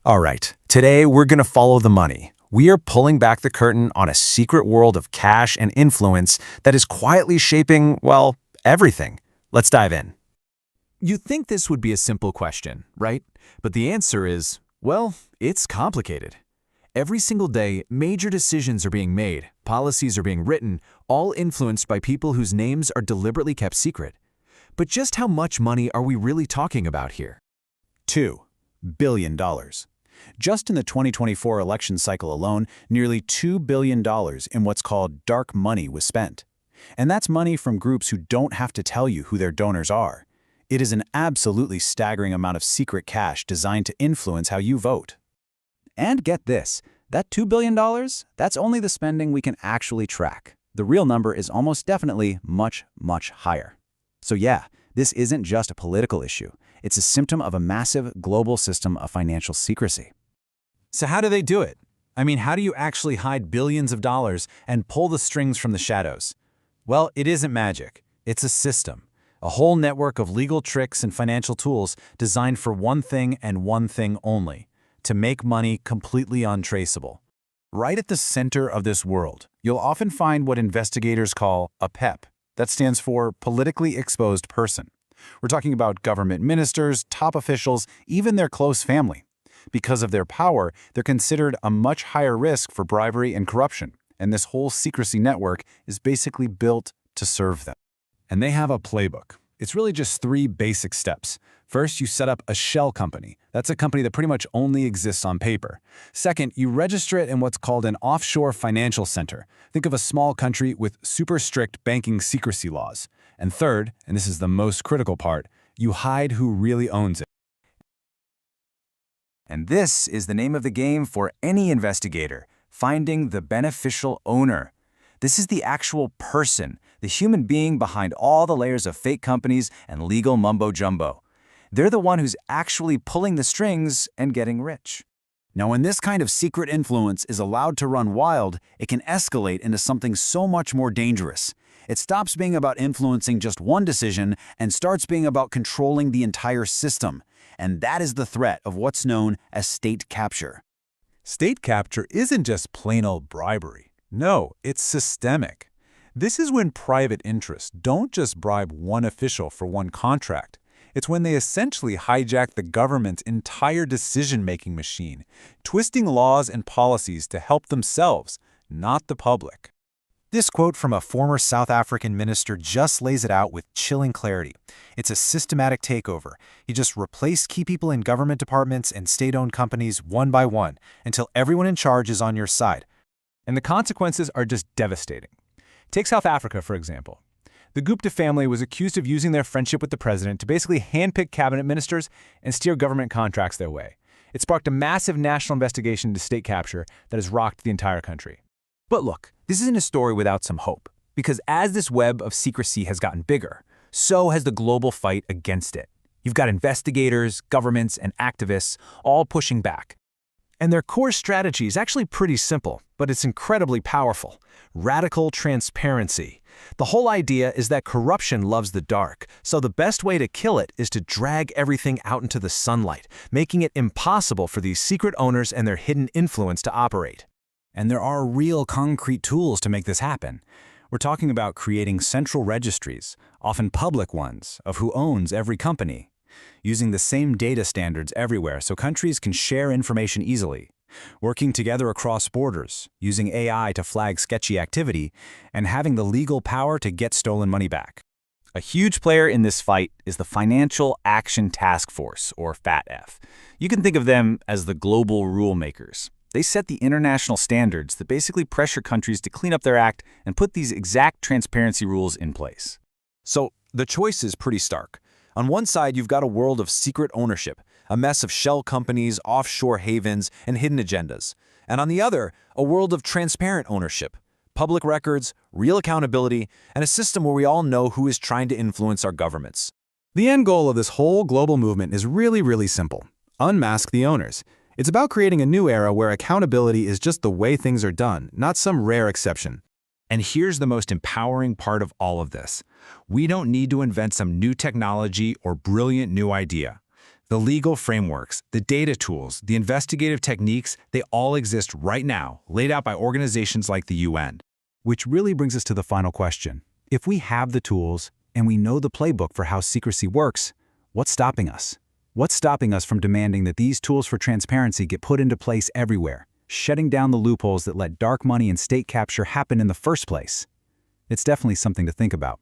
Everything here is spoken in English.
All right, today we're going to follow the money. We are pulling back the curtain on a secret world of cash and influence that is quietly shaping, well, everything. Let's dive in. You'd think this would be a simple question, right? But the answer is, well, it's complicated. Every single day, major decisions are being made, policies are being written, all influenced by people whose names are deliberately kept secret. But just how much money are we really talking about here? $2 billion. Just in the 2024 election cycle alone, nearly $2 billion in what's called dark money was spent. And that's money from groups who don't have to tell you who their donors are. It is an absolutely staggering amount of secret cash designed to influence how you vote. And get this, that $2 billion, that's only the spending we can actually track. The real number is almost definitely much, much higher. So yeah, this isn't just a political issue. It's a symptom of a massive global system of financial secrecy. So how do they do it? I mean, how do you actually hide billions of dollars and pull the strings from the shadows? Well, it isn't magic. It's a system. A whole network of legal tricks and financial tools designed for one thing and one thing only: to make money completely untraceable. Right at the center of this world, you'll often find what investigators call a PEP. That stands for politically exposed person. We're talking about government ministers, top officials, even their close family. Because of their power, they're considered a much higher risk for bribery and corruption, and this whole secrecy network is basically built to serve them. And they have a playbook. It's really just 3 basic steps. First, you set up a shell company. That's a company that pretty much only exists on paper. Second, you register it in what's called an offshore financial center. Think of a small country with super strict banking secrecy laws. And third, and this is the most critical part, you hide who really owns it. And this is the name of the game for any investigator: finding the beneficial owner. This is the actual person, the human being behind all the layers of fake companies and legal mumbo-jumbo. They're the one who's actually pulling the strings and getting rich. Now, when this kind of secret influence is allowed to run wild, it can escalate into something so much more dangerous. It stops being about influencing just one decision and starts being about controlling the entire system. And that is the threat of what's known as state capture. State capture isn't just plain old bribery. No, it's systemic. This is when private interests don't just bribe one official for one contract. It's when they essentially hijack the government's entire decision-making machine, twisting laws and policies to help themselves, not the public. This quote from a former South African minister just lays it out with chilling clarity. It's a systematic takeover. You just replace key people in government departments and state-owned companies one by one until everyone in charge is on your side. And the consequences are just devastating. Take South Africa, for example. The Gupta family was accused of using their friendship with the president to basically handpick cabinet ministers and steer government contracts their way. It sparked a massive national investigation into state capture that has rocked the entire country. But look, this isn't a story without some hope, because as this web of secrecy has gotten bigger, so has the global fight against it. You've got investigators, governments, and activists all pushing back. And their core strategy is actually pretty simple, but it's incredibly powerful: radical transparency. The whole idea is that corruption loves the dark, so the best way to kill it is to drag everything out into the sunlight, making it impossible for these secret owners and their hidden influence to operate. And there are real concrete tools to make this happen. We're talking about creating central registries, often public ones, of who owns every company, using the same data standards everywhere so countries can share information easily, working together across borders, using AI to flag sketchy activity, and having the legal power to get stolen money back. A huge player in this fight is the Financial Action Task Force, or FATF. You can think of them as the global rule makers. They set the international standards that basically pressure countries to clean up their act and put these exact transparency rules in place. So the choice is pretty stark. On one side, you've got a world of secret ownership, a mess of shell companies, offshore havens, and hidden agendas. And on the other, a world of transparent ownership, public records, real accountability, and a system where we all know who is trying to influence our governments. The end goal of this whole global movement is really simple: unmask the owners. It's about creating a new era where accountability is just the way things are done, not some rare exception. And here's the most empowering part of all of this. We don't need to invent some new technology or brilliant new idea. The legal frameworks, the data tools, the investigative techniques, they all exist right now, laid out by organizations like the UN. Which really brings us to the final question. If we have the tools and we know the playbook for how secrecy works, what's stopping us? What's stopping us from demanding that these tools for transparency get put into place everywhere, shutting down the loopholes that let dark money and state capture happen in the first place? It's definitely something to think about.